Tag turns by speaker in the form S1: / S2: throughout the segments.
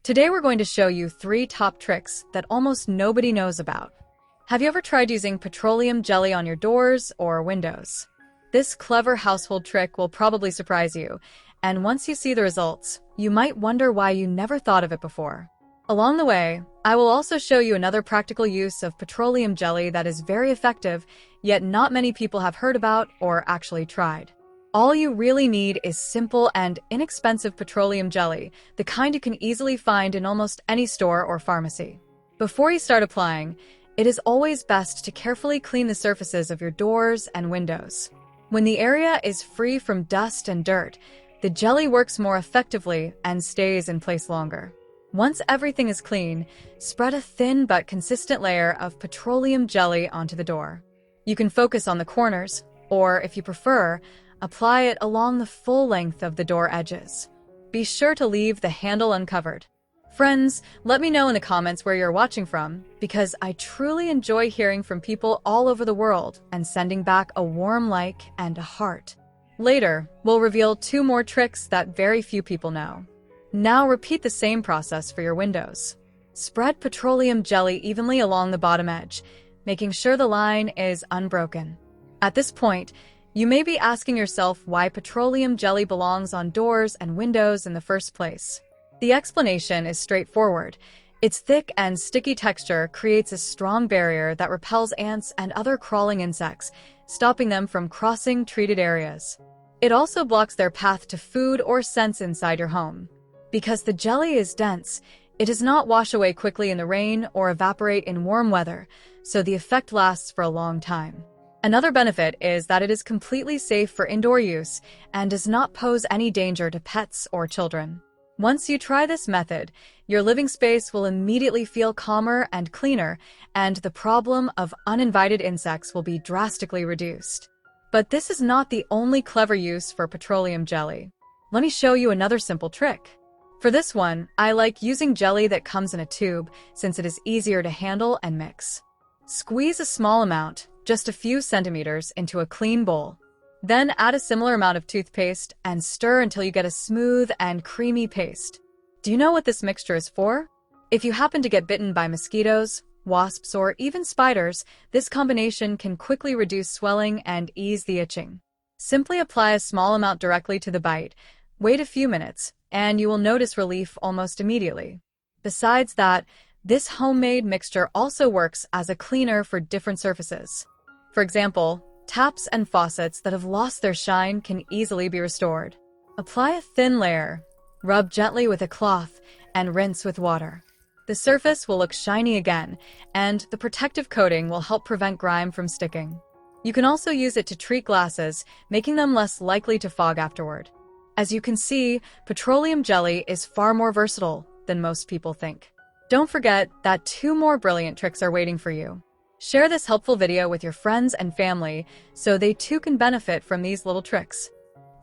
S1: Today we're going to show you 3 top tricks that almost nobody knows about. Have you ever tried using petroleum jelly on your doors or windows? This clever household trick will probably surprise you, and once you see the results, you might wonder why you never thought of it before. Along the way, I will also show you another practical use of petroleum jelly that is very effective, yet not many people have heard about or actually tried. All you really need is simple and inexpensive petroleum jelly, the kind you can easily find in almost any store or pharmacy. Before you start applying, it is always best to carefully clean the surfaces of your doors and windows. When the area is free from dust and dirt, the jelly works more effectively and stays in place longer. Once everything is clean, spread a thin but consistent layer of petroleum jelly onto the door. You can focus on the corners, or if you prefer, apply it along the full length of the door edges. Be sure to leave the handle uncovered. Friends, let me know in the comments where you're watching from, because I truly enjoy hearing from people all over the world and sending back a warm like and a heart. Later, we'll reveal 2 more tricks that very few people know. Now repeat the same process for your windows. Spread petroleum jelly evenly along the bottom edge, making sure the line is unbroken. At this point, you may be asking yourself why petroleum jelly belongs on doors and windows in the first place. The explanation is straightforward. Its thick and sticky texture creates a strong barrier that repels ants and other crawling insects, stopping them from crossing treated areas. It also blocks their path to food or scents inside your home. Because the jelly is dense, it does not wash away quickly in the rain or evaporate in warm weather, so the effect lasts for a long time. Another benefit is that it is completely safe for indoor use and does not pose any danger to pets or children. Once you try this method, your living space will immediately feel calmer and cleaner, and the problem of uninvited insects will be drastically reduced. But this is not the only clever use for petroleum jelly. Let me show you another simple trick. For this one, I like using jelly that comes in a tube since it is easier to handle and mix. Squeeze a small amount, just a few centimeters, into a clean bowl. Then add a similar amount of toothpaste and stir until you get a smooth and creamy paste. Do you know what this mixture is for? If you happen to get bitten by mosquitoes, wasps, or even spiders, this combination can quickly reduce swelling and ease the itching. Simply apply a small amount directly to the bite, wait a few minutes, and you will notice relief almost immediately. Besides that, this homemade mixture also works as a cleaner for different surfaces. For example, taps and faucets that have lost their shine can easily be restored. Apply a thin layer, rub gently with a cloth, and rinse with water. The surface will look shiny again, and the protective coating will help prevent grime from sticking. You can also use it to treat glasses, making them less likely to fog afterward. As you can see, petroleum jelly is far more versatile than most people think. Don't forget that 2 more brilliant tricks are waiting for you. Share this helpful video with your friends and family so they too can benefit from these little tricks.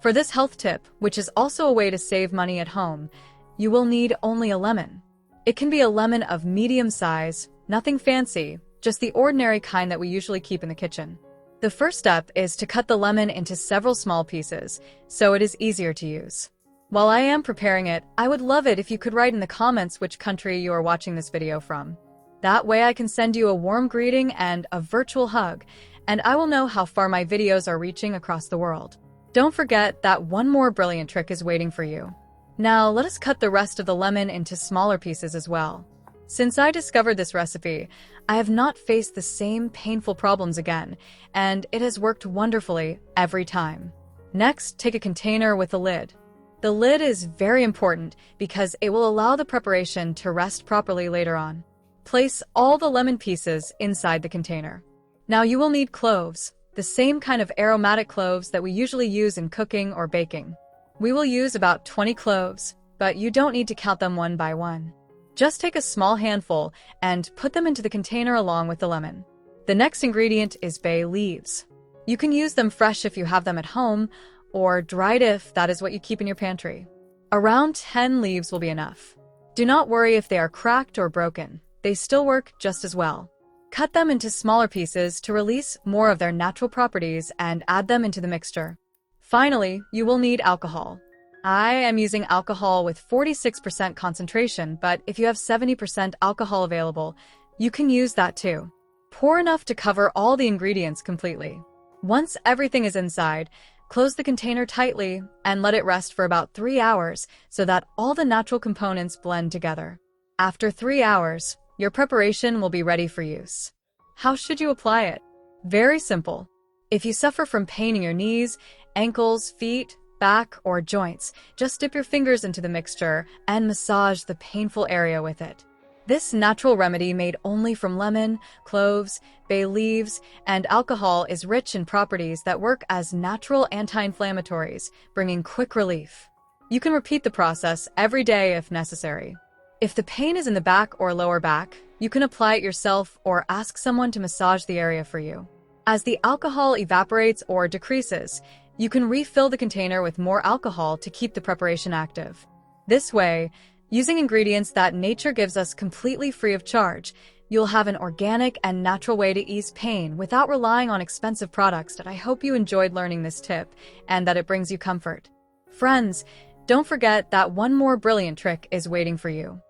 S1: For this health tip, which is also a way to save money at home, you will need only a lemon. It can be a lemon of medium size, nothing fancy, just the ordinary kind that we usually keep in the kitchen. The first step is to cut the lemon into several small pieces, so it is easier to use. While I am preparing it, I would love it if you could write in the comments which country you are watching this video from. That way I can send you a warm greeting and a virtual hug, and I will know how far my videos are reaching across the world. Don't forget that 1 more brilliant trick is waiting for you. Now let us cut the rest of the lemon into smaller pieces as well. Since I discovered this recipe, I have not faced the same painful problems again, and it has worked wonderfully every time. Next, take a container with a lid. The lid is very important because it will allow the preparation to rest properly later on. Place all the lemon pieces inside the container. Now you will need cloves, the same kind of aromatic cloves that we usually use in cooking or baking. We will use about 20 cloves, but you don't need to count them one by one. Just take a small handful and put them into the container along with the lemon. The next ingredient is bay leaves. You can use them fresh if you have them at home, or dried if that is what you keep in your pantry. Around 10 leaves will be enough. Do not worry if they are cracked or broken. They still work just as well. Cut them into smaller pieces to release more of their natural properties and add them into the mixture. Finally, you will need alcohol. I am using alcohol with 46% concentration, but if you have 70% alcohol available, you can use that too. Pour enough to cover all the ingredients completely. Once everything is inside, close the container tightly and let it rest for about 3 hours so that all the natural components blend together. After 3 hours, your preparation will be ready for use. How should you apply it? Very simple. If you suffer from pain in your knees, ankles, feet, back, or joints, just dip your fingers into the mixture and massage the painful area with it. This natural remedy made only from lemon, cloves, bay leaves, and alcohol is rich in properties that work as natural anti-inflammatories, bringing quick relief. You can repeat the process every day if necessary. If the pain is in the back or lower back, you can apply it yourself or ask someone to massage the area for you. As the alcohol evaporates or decreases, you can refill the container with more alcohol to keep the preparation active. This way, using ingredients that nature gives us completely free of charge, you'll have an organic and natural way to ease pain without relying on expensive products. I hope you enjoyed learning this tip and that it brings you comfort. Friends, don't forget that one more brilliant trick is waiting for you.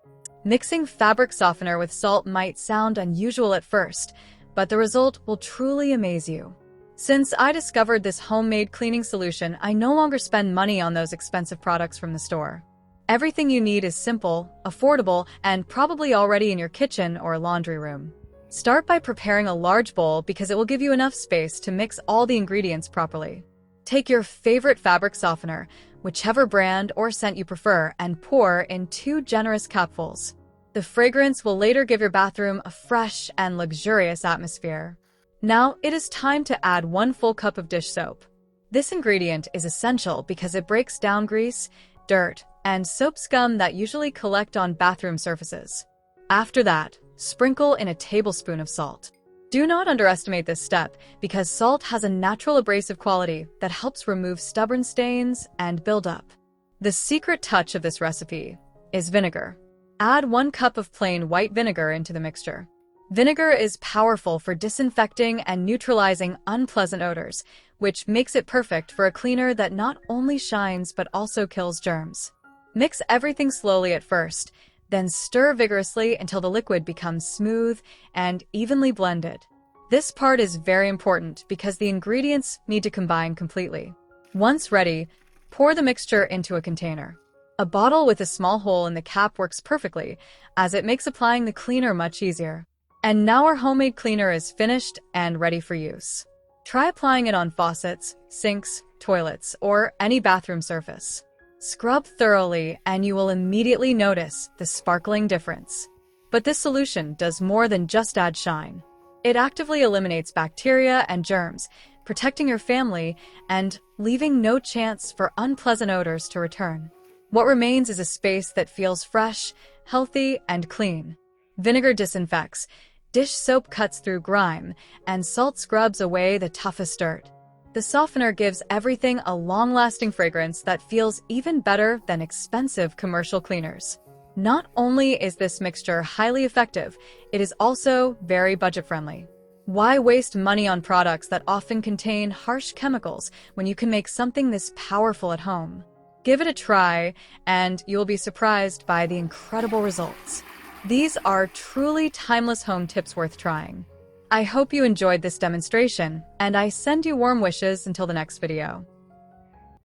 S1: Mixing fabric softener with salt might sound unusual at first, but the result will truly amaze you. Since I discovered this homemade cleaning solution, I no longer spend money on those expensive products from the store. Everything you need is simple, affordable, and probably already in your kitchen or laundry room. Start by preparing a large bowl because it will give you enough space to mix all the ingredients properly. Take your favorite fabric softener, whichever brand or scent you prefer, and pour in 2 generous cupfuls. The fragrance will later give your bathroom a fresh and luxurious atmosphere. Now it is time to add 1 full cup of dish soap. This ingredient is essential because it breaks down grease, dirt, and soap scum that usually collect on bathroom surfaces. After that, sprinkle in a tablespoon of salt. Do not underestimate this step because salt has a natural abrasive quality that helps remove stubborn stains and buildup. The secret touch of this recipe is vinegar. Add 1 cup of plain white vinegar into the mixture. Vinegar is powerful for disinfecting and neutralizing unpleasant odors, which makes it perfect for a cleaner that not only shines but also kills germs. Mix everything slowly at first, then stir vigorously until the liquid becomes smooth and evenly blended. This part is very important because the ingredients need to combine completely. Once ready, pour the mixture into a container. A bottle with a small hole in the cap works perfectly, as it makes applying the cleaner much easier. And now our homemade cleaner is finished and ready for use. Try applying it on faucets, sinks, toilets, or any bathroom surface. Scrub thoroughly and you will immediately notice the sparkling difference. But this solution does more than just add shine. It actively eliminates bacteria and germs, protecting your family and leaving no chance for unpleasant odors to return. What remains is a space that feels fresh, healthy, and clean. Vinegar disinfects, dish soap cuts through grime, and salt scrubs away the toughest dirt. The softener gives everything a long-lasting fragrance that feels even better than expensive commercial cleaners. Not only is this mixture highly effective, it is also very budget-friendly. Why waste money on products that often contain harsh chemicals when you can make something this powerful at home? Give it a try, and you'll be surprised by the incredible results. These are truly timeless home tips worth trying. I hope you enjoyed this demonstration, and I send you warm wishes until the next video.